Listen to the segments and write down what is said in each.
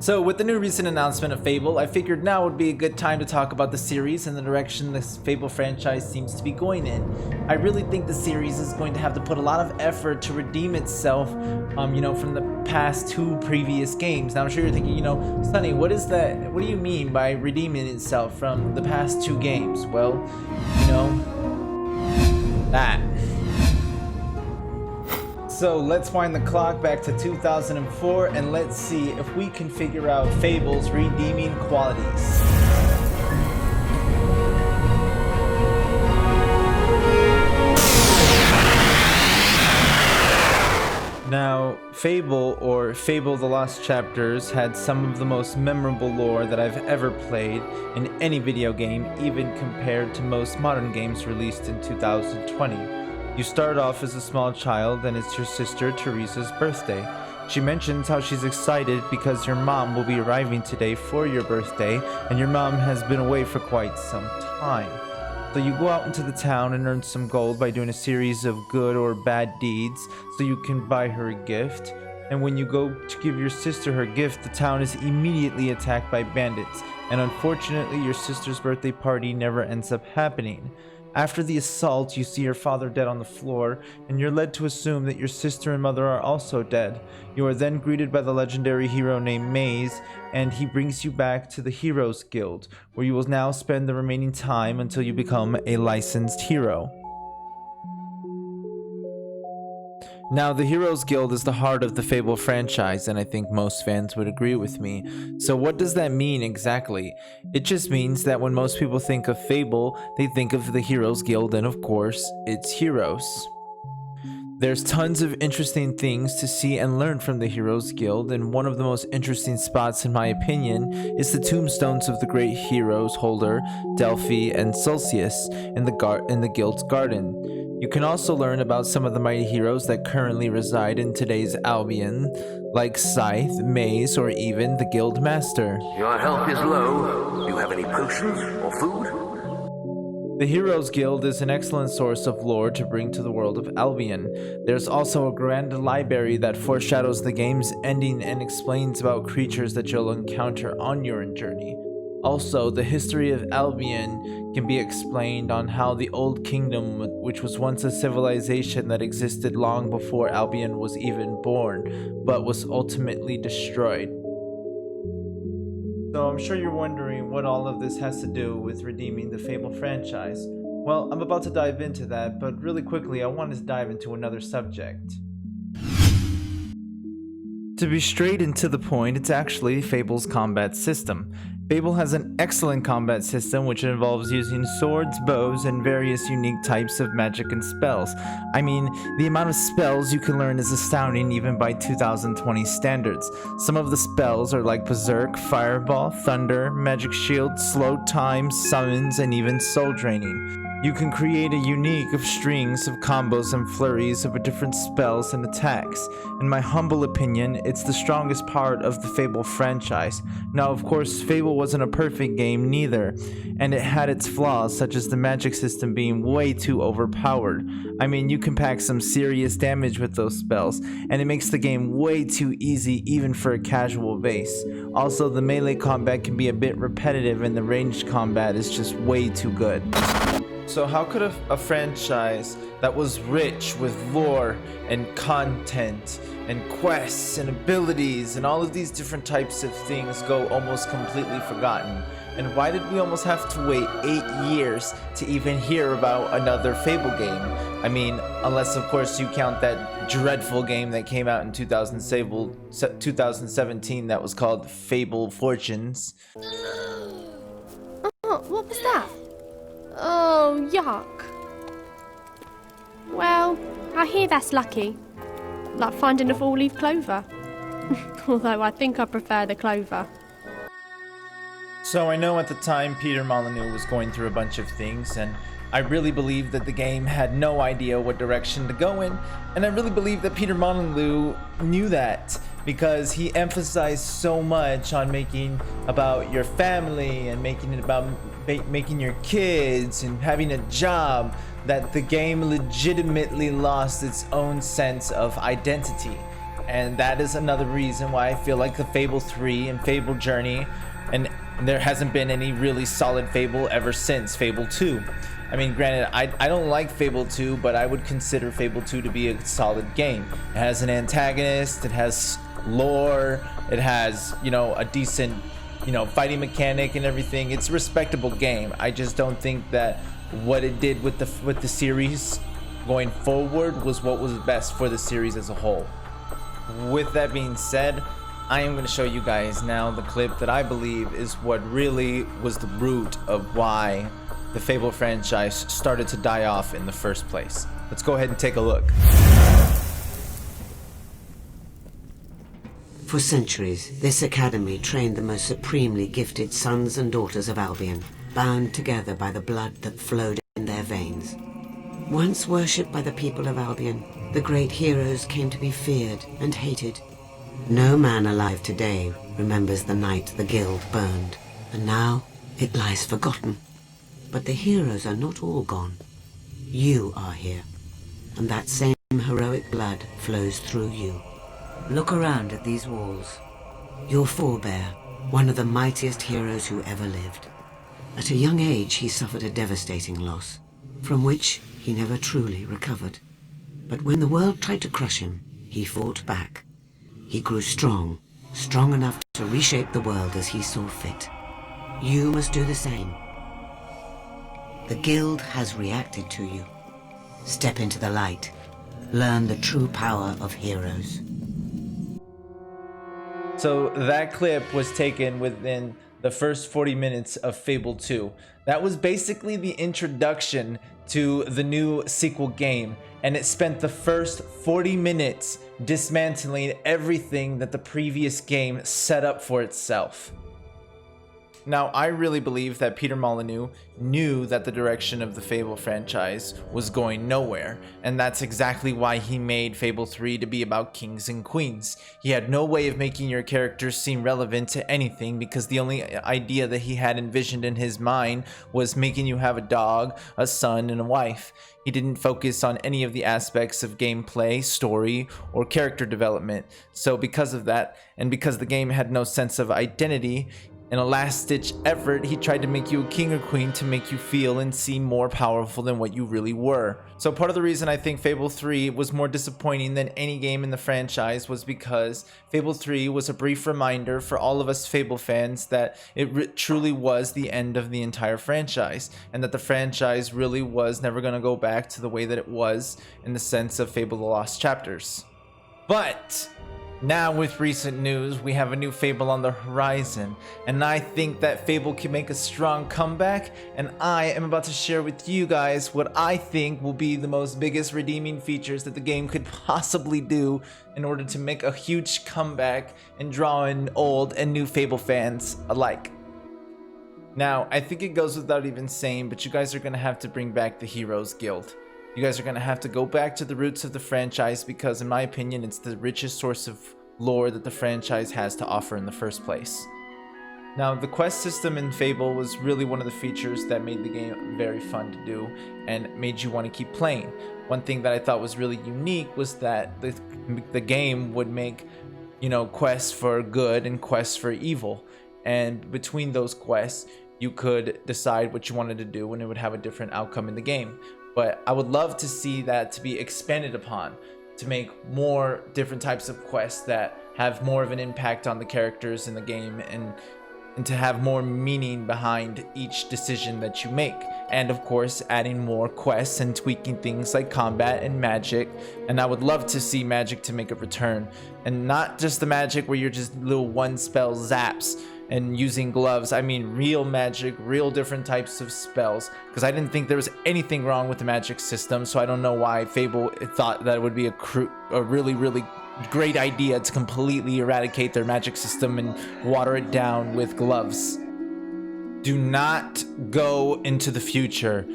So with the new recent announcement of Fable, I figured now would be a good time to talk about the series and the direction this Fable franchise seems to be going in. I really think the series is going to have to put a lot of effort to redeem itself, from the past two previous games. Now I'm sure you're thinking, Sonny, what do you mean by redeeming itself from the past two games? Well, that. So let's wind the clock back to 2004 and let's see if we can figure out Fable's redeeming qualities. Now, Fable, or Fable the Lost Chapters, had some of the most memorable lore that I've ever played in any video game, even compared to most modern games released in 2020. You start off as a small child and it's your sister Teresa's birthday. She mentions how she's excited because your mom will be arriving today for your birthday and your mom has been away for quite some time. So you go out into the town and earn some gold by doing a series of good or bad deeds so you can buy her a gift. And when you go to give your sister her gift, the town is immediately attacked by bandits. And unfortunately, your sister's birthday party never ends up happening. After the assault, you see your father dead on the floor, and you're led to assume that your sister and mother are also dead. You are then greeted by the legendary hero named Maze, and he brings you back to the Heroes Guild, where you will now spend the remaining time until you become a licensed hero. Now, the Heroes Guild is the heart of the Fable franchise, and I think most fans would agree with me. So what does that mean exactly? It just means that when most people think of Fable, they think of the Heroes Guild and of course, its heroes. There's tons of interesting things to see and learn from the Heroes Guild, and one of the most interesting spots in my opinion is the tombstones of the great heroes Holder, Delphi, and Celsius in the guild's garden. You can also learn about some of the mighty heroes that currently reside in today's Albion, like Scythe, Maze, or even the Guild Master. Your health is low. Do you have any potions or food? The Heroes Guild is an excellent source of lore to bring to the world of Albion. There's also a grand library that foreshadows the game's ending and explains about creatures that you'll encounter on your journey. Also, the history of Albion can be explained on how the Old Kingdom, which was once a civilization that existed long before Albion was even born, but was ultimately destroyed. So I'm sure you're wondering what all of this has to do with redeeming the Fable franchise. Well, I'm about to dive into that, but really quickly I wanted to dive into another subject. To be straight and to the point, it's actually Fable's combat system. Fable has an excellent combat system which involves using swords, bows, and various unique types of magic and spells. I mean, the amount of spells you can learn is astounding even by 2020 standards. Some of the spells are like Berserk, Fireball, Thunder, Magic Shield, Slow Time, Summons, and even Soul Draining. You can create a unique of strings of combos and flurries of different spells and attacks. In my humble opinion, it's the strongest part of the Fable franchise. Now, of course, Fable wasn't a perfect game neither, and it had its flaws, such as the magic system being way too overpowered. I mean, you can pack some serious damage with those spells, and it makes the game way too easy even for a casual base. Also, the melee combat can be a bit repetitive, and the ranged combat is just way too good. So how could a franchise that was rich with lore and content and quests and abilities and all of these different types of things go almost completely forgotten? And why did we almost have to wait 8 years to even hear about another Fable game? I mean, unless of course you count that dreadful game that came out in 2017 that was called Fable Fortunes. Oh, what was that? Oh, yuck. Well, I hear that's lucky. Like finding a four-leaf clover. Although I think I prefer the clover. So I know at the time Peter Molyneux was going through a bunch of things, and I really believe that the game had no idea what direction to go in, and I really believe that Peter Molyneux knew that because he emphasized so much on making about your family and making it about making your kids and having a job that the game legitimately lost its own sense of identity. And that is another reason why I feel like the Fable 3 and Fable Journey, and there hasn't been any really solid Fable ever since Fable 2. I mean, granted, I don't like Fable 2, but I would consider Fable 2 to be a solid game. It has an antagonist, it has lore, it has, you know, a decent, you know, fighting mechanic and everything. It's a respectable game. I just don't think that what it did with the series going forward was what was best for the series as a whole. With that being said, I am going to show you guys now the clip that I believe is what really was the root of why the Fable franchise started to die off in the first place. Let's go ahead and take a look. For centuries, this academy trained the most supremely gifted sons and daughters of Albion, bound together by the blood that flowed in their veins. Once worshipped by the people of Albion, the great heroes came to be feared and hated. No man alive today remembers the night the guild burned, and now it lies forgotten. But the heroes are not all gone. You are here, and that same heroic blood flows through you. Look around at these walls. Your forebear, one of the mightiest heroes who ever lived. At a young age, he suffered a devastating loss, from which he never truly recovered. But when the world tried to crush him, he fought back. He grew strong, strong enough to reshape the world as he saw fit. You must do the same. The guild has reacted to you. Step into the light. Learn the true power of heroes. So that clip was taken within the first 40 minutes of Fable 2. That was basically the introduction to the new sequel game, and it spent the first 40 minutes dismantling everything that the previous game set up for itself. Now, I really believe that Peter Molyneux knew that the direction of the Fable franchise was going nowhere, and that's exactly why he made Fable 3 to be about kings and queens. He had no way of making your characters seem relevant to anything because the only idea that he had envisioned in his mind was making you have a dog, a son, and a wife. He didn't focus on any of the aspects of gameplay, story, or character development. So because of that, and because the game had no sense of identity, in a last-ditch effort, he tried to make you a king or queen to make you feel and seem more powerful than what you really were. So part of the reason I think Fable 3 was more disappointing than any game in the franchise was because Fable 3 was a brief reminder for all of us Fable fans that it truly was the end of the entire franchise, and that the franchise really was never going to go back to the way that it was in the sense of Fable the Lost Chapters. But now with recent news, we have a new Fable on the horizon, and I think that Fable can make a strong comeback, and I am about to share with you guys what I think will be the most biggest redeeming features that the game could possibly do in order to make a huge comeback and draw in old and new Fable fans alike. Now, I think it goes without even saying, but you guys are going to have to bring back the Heroes Guild. You guys are going to have to go back to the roots of the franchise because, in my opinion, it's the richest source of lore that the franchise has to offer in the first place. Now, the quest system in Fable was really one of the features that made the game very fun to do and made you want to keep playing. One thing that I thought was really unique was that the game would make, you know, quests for good and quests for evil. And between those quests, you could decide what you wanted to do and it would have a different outcome in the game. But I would love to see that to be expanded upon, to make more different types of quests that have more of an impact on the characters in the game and to have more meaning behind each decision that you make. And of course, adding more quests and tweaking things like combat and magic. And I would love to see magic to make a return. And not just the magic where you're just little one spell zaps and using gloves. I mean real magic, real different types of spells, because I didn't think there was anything wrong with the magic system, so I don't know why Fable thought that it would be a really great idea to completely eradicate their magic system and water it down with gloves. Do not go into the future.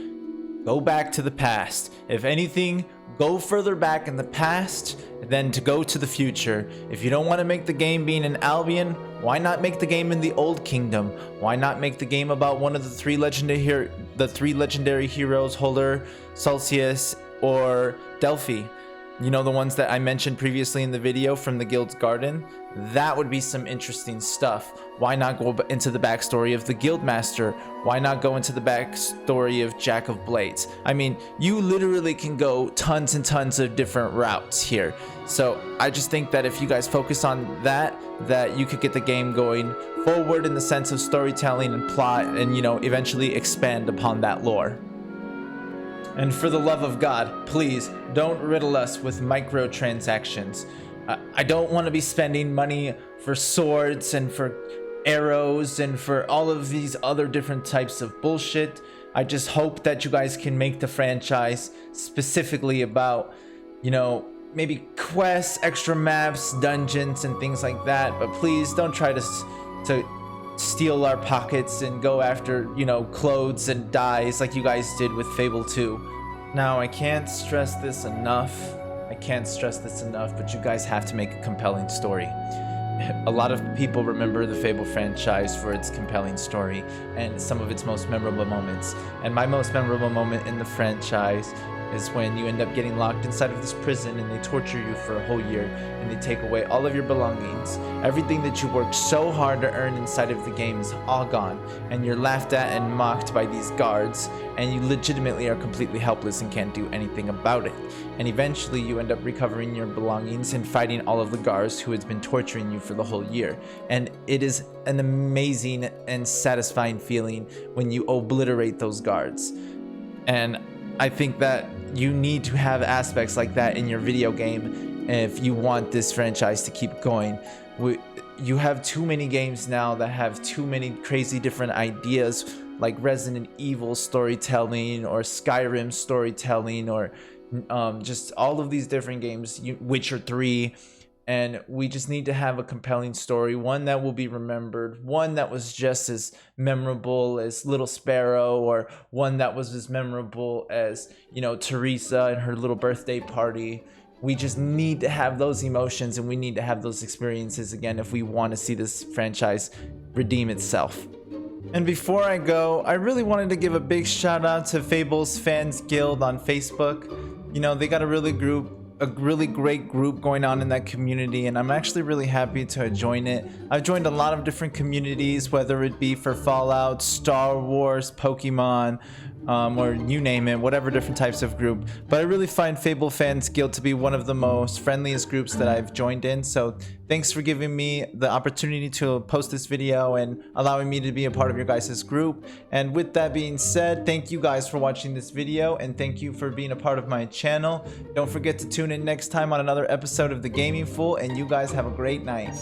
Go back to the past. If anything, go further back in the past than to go to the future. If you don't want to make the game being in Albion, why not make the game in the Old Kingdom? Why not make the game about one of the three legendary heroes, Holder, Celsius, or Delphi? You know, the ones that I mentioned previously in the video from the Guild's Garden? That would be some interesting stuff. Why not go into the backstory of the Guildmaster? Why not go into the backstory of Jack of Blades? I mean, you literally can go tons and tons of different routes here. So I just think that if you guys focus on that you could get the game going forward in the sense of storytelling and plot, and, you know, eventually expand upon that lore. And for the love of God, please don't riddle us with microtransactions. I don't want to be spending money for swords and for arrows and for all of these other different types of bullshit. I just hope that you guys can make the franchise specifically about, you know, maybe quests, extra maps, dungeons, and things like that. But please don't try to steal our pockets and go after, you know, clothes and dyes like you guys did with Fable 2. Now, I can't stress this enough. But you guys have to make a compelling story. A lot of people remember the Fable franchise for its compelling story and some of its most memorable moments. And my most memorable moment in the franchise is when you end up getting locked inside of this prison and they torture you for a whole year and they take away all of your belongings. Everything that you worked so hard to earn inside of the game is all gone, and you're laughed at and mocked by these guards, and you legitimately are completely helpless and can't do anything about it. And eventually you end up recovering your belongings and fighting all of the guards who had been torturing you for the whole year. And it is an amazing and satisfying feeling when you obliterate those guards. And I think that you need to have aspects like that in your video game if you want this franchise to keep going. You have too many games now that have too many crazy different ideas, like Resident Evil storytelling or Skyrim storytelling, or just all of these different games, Witcher 3. And we just need to have a compelling story, one that will be remembered, one that was just as memorable as Little Sparrow, or one that was as memorable as, you know, Teresa and her little birthday party. We just need to have those emotions, and we need to have those experiences again if we want to see this franchise redeem itself. And before I go, I really wanted to give a big shout out to Fables Fans Guild on Facebook. You know, they got a really great group going on in that community, and I'm actually really happy to join it. I've joined a lot of different communities, whether it be for Fallout, Star Wars, Pokemon, or you name it, whatever different types of group. But I really find Fable Fans Guild to be one of the most friendliest groups that I've joined in. So thanks for giving me the opportunity to post this video and allowing me to be a part of your guys' group. And with that being said, thank you guys for watching this video, and thank you for being a part of my channel. Don't forget to tune in next time on another episode of The Gaming Fool, and you guys have a great night.